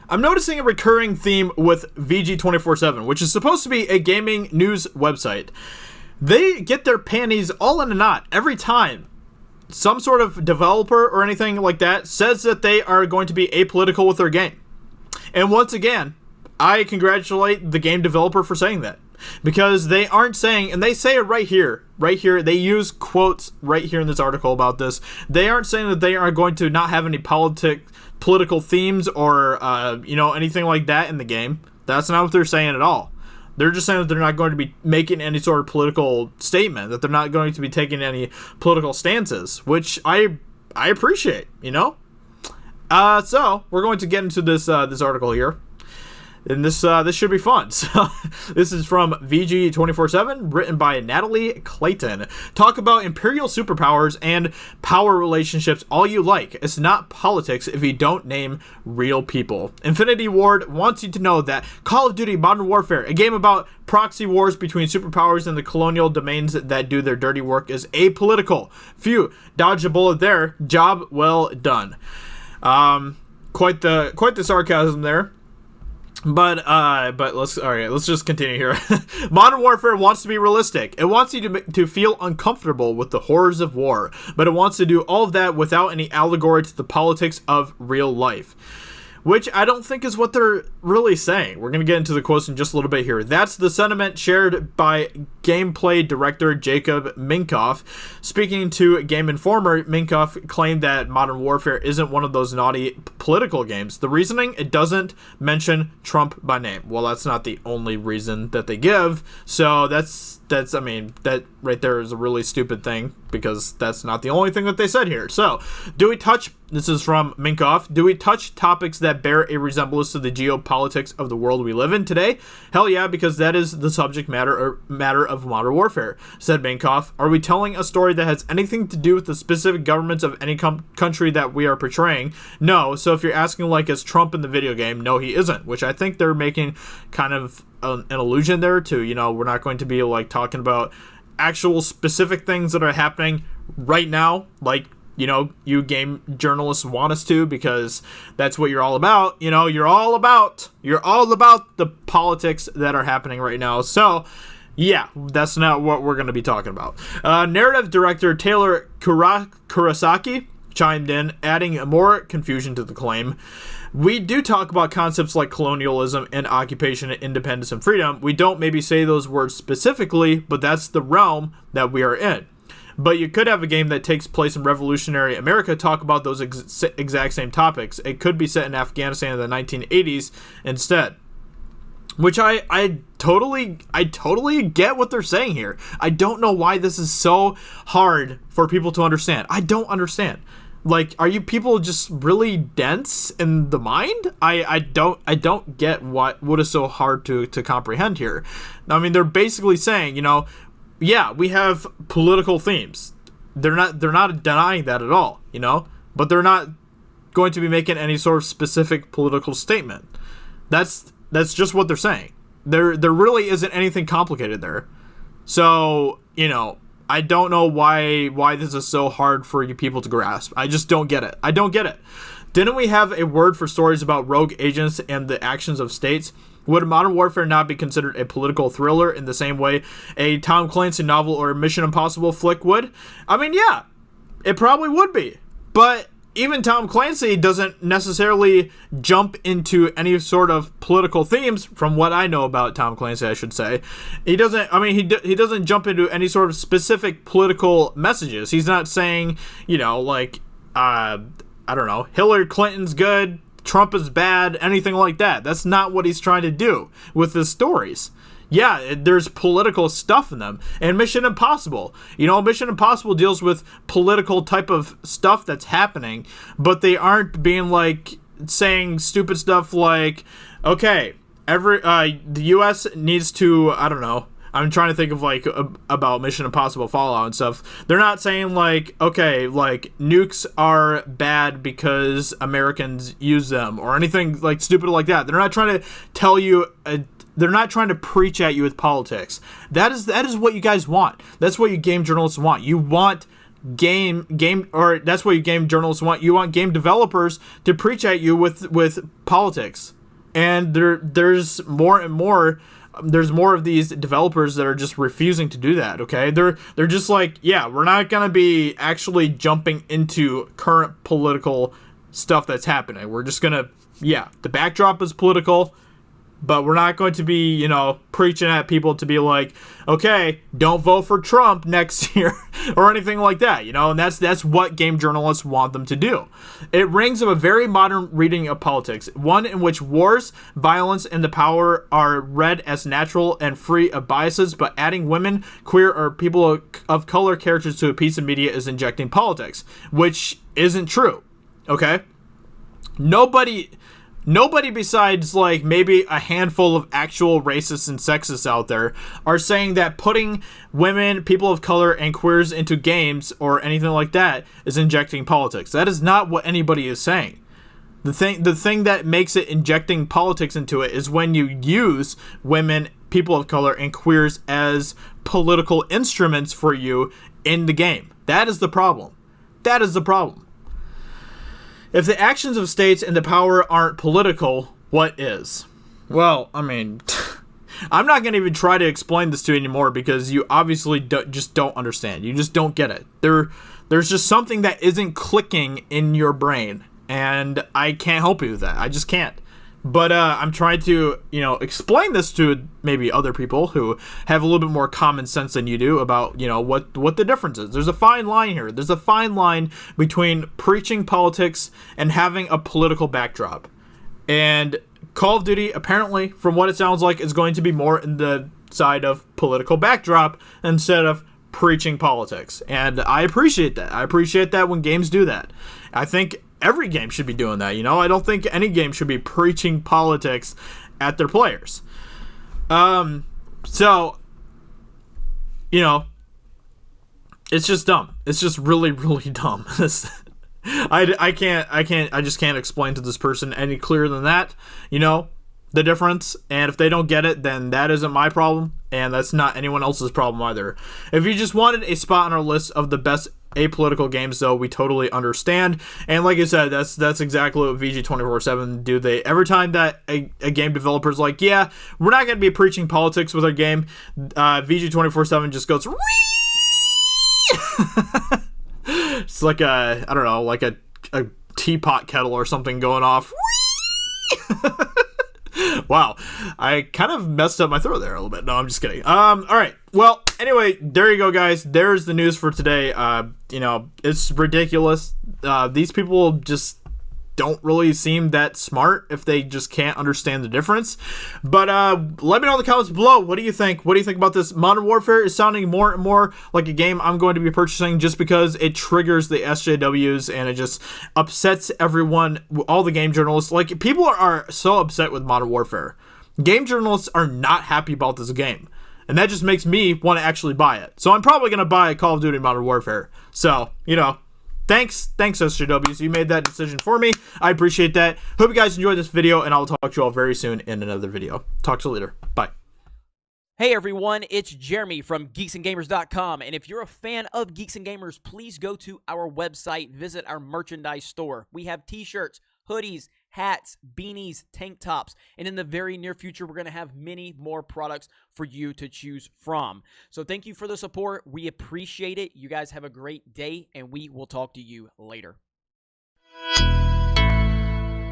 I'm noticing a recurring theme with VG247, which is supposed to be a gaming news website. They get their panties all in a knot every time some sort of developer or anything like that says that they are going to be apolitical with their game. And once again, I congratulate the game developer for saying that. Because they aren't saying, and they say it right here, they use quotes right here in this article about this. They aren't saying that they are going to not have any political themes or, anything like that in the game. That's not what they're saying at all. They're just saying that they're not going to be making any sort of political statement, that they're not going to be taking any political stances, which I appreciate, So, we're going to get into this article here. And this should be fun. So, this is from VG247, written by Natalie Clayton. Talk about imperial superpowers and power relationships all you like. It's not politics if you don't name real people. Infinity Ward wants you to know that Call of Duty Modern Warfare, a game about proxy wars between superpowers and the colonial domains that do their dirty work, is apolitical. Phew, dodge a bullet there. Job well done. Quite the sarcasm there. But let's just continue here. Modern Warfare wants to be realistic. It wants you to feel uncomfortable with the horrors of war, but it wants to do all of that without any allegory to the politics of real life. Which I don't think is what they're really saying. We're going to get into the quotes in just a little bit here. That's the sentiment shared by gameplay director Jacob Minkoff. Speaking to Game Informer, Minkoff claimed that Modern Warfare isn't one of those naughty political games. The reasoning, it doesn't mention Trump by name. Well, that's not the only reason that they give. So that right there is a really stupid thing, because that's not the only thing that they said here. So, this is from Minkoff, do we touch topics that bear a resemblance to the geopolitics of the world we live in today? Hell yeah, because that is the subject matter of Modern Warfare, said Minkoff. Are we telling a story that has anything to do with the specific governments of any country that we are portraying? No, so if you're asking like, is Trump in the video game? No, he isn't, which I think they're making kind of an allusion there to, we're not going to be like talking about actual specific things that are happening right now, like, you game journalists want us to, because that's what you're all about. You're all about the politics that are happening right now. So, yeah, that's not what we're going to be talking about. Narrative director Taylor Kurosaki chimed in, adding more confusion to the claim. We do talk about concepts like colonialism and occupation and independence and freedom. We don't maybe say those words specifically, but that's the realm that we are in. But you could have a game that takes place in revolutionary America talk about those exact same topics. It could be set in Afghanistan in the 1980s instead. Which I totally get what they're saying here. I don't know why this is so hard for people to understand. I don't understand. Like, are you people just really dense in the mind? I don't get what is so hard to comprehend here. I mean, they're basically saying, yeah, we have political themes. They're not denying that at all, but they're not going to be making any sort of specific political statement. That's just what they're saying. There really isn't anything complicated there. So, I don't know why this is so hard for you people to grasp. I just don't get it. I don't get it. Didn't we have a word for stories about rogue agents and the actions of states? Would Modern Warfare not be considered a political thriller in the same way a Tom Clancy novel or a Mission Impossible flick would? I mean, yeah, it probably would be. But even Tom Clancy doesn't necessarily jump into any sort of political themes, from what I know about Tom Clancy, I should say. He doesn't jump into any sort of specific political messages. He's not saying, I don't know, Hillary Clinton's good, Trump is bad, anything like that. That's not what he's trying to do with his stories. Yeah, there's political stuff in them. And Mission Impossible. Mission Impossible deals with political type of stuff that's happening, but they aren't being like saying stupid stuff like, okay, the US needs to, I don't know, I'm trying to think of like about Mission Impossible Fallout and stuff. They're not saying like, okay, like nukes are bad because Americans use them or anything like stupid like that. They're not trying to tell you, they're not trying to preach at you with politics. That is what you guys want. That's what you game journalists want. You want that's what you game journalists want. You want game developers to preach at you with politics. And there's more and more. There's more of these developers that are just refusing to do that. Okay, they're just like, yeah, we're not gonna be actually jumping into current political stuff that's happening. We're just gonna, yeah, the backdrop is political, but we're not going to be, preaching at people to be like, okay, don't vote for Trump next year or anything like that, and that's what game journalists want them to do. It rings of a very modern reading of politics, one in which wars, violence, and the power are read as natural and free of biases, but adding women, queer, or people of color characters to a piece of media is injecting politics, which isn't true, okay? Nobody besides, like, maybe a handful of actual racists and sexists out there are saying that putting women, people of color, and queers into games or anything like that is injecting politics. That is not what anybody is saying. The thing that makes it injecting politics into it is when you use women, people of color, and queers as political instruments for you in the game. That is the problem. That is the problem. If the actions of states and the power aren't political, what is? Well, I mean, I'm not going to even try to explain this to you anymore because you obviously just don't understand. You just don't get it. There's just something that isn't clicking in your brain, and I can't help you with that. I just can't. But I'm trying to, explain this to maybe other people who have a little bit more common sense than you do about, what the difference is. There's a fine line here. There's a fine line between preaching politics and having a political backdrop. And Call of Duty, apparently, from what it sounds like, is going to be more in the side of political backdrop instead of preaching politics. And I appreciate that. I appreciate that when games do that. I think every game should be doing that, I don't think any game should be preaching politics at their players. So, it's just dumb. It's just really, really dumb. I just can't explain to this person any clearer than that, the difference. And if they don't get it, then that isn't my problem, and that's not anyone else's problem either. If you just wanted a spot on our list of the best apolitical games, though, we totally understand. And like I said, that's exactly what VG247 do. They, every time that a game developer's like, yeah, we're not going to be preaching politics with our game, VG247 just goes it's like a, I don't know, like a teapot kettle or something going off. Wow, I kind of messed up my throat there a little bit. No, I'm just kidding. All right. Well, anyway, there you go, guys. There's the news for today. It's ridiculous. These people just don't really seem that smart if they just can't understand the difference. But let me know in the comments below. What do you think? What do you think about this? Modern Warfare is sounding more and more like a game I'm going to be purchasing just because it triggers the SJWs and it just upsets everyone, all the game journalists. Like, people are so upset with Modern Warfare. Game journalists are not happy about this game. And that just makes me want to actually buy it. So I'm probably going to buy Call of Duty Modern Warfare. So, Thanks SJWs. You made that decision for me. I appreciate that. Hope you guys enjoyed this video, and I'll talk to you all very soon in another video. Talk to you later. Bye. Hey everyone, it's Jeremy from geeksandgamers.com, and if you're a fan of Geeks and Gamers, please go to our website, visit our merchandise store. We have t-shirts, hoodies, hats, beanies, tank tops, and in the very near future, we're going to have many more products for you to choose from. So thank you for the support. We appreciate it. You guys have a great day, and we will talk to you later.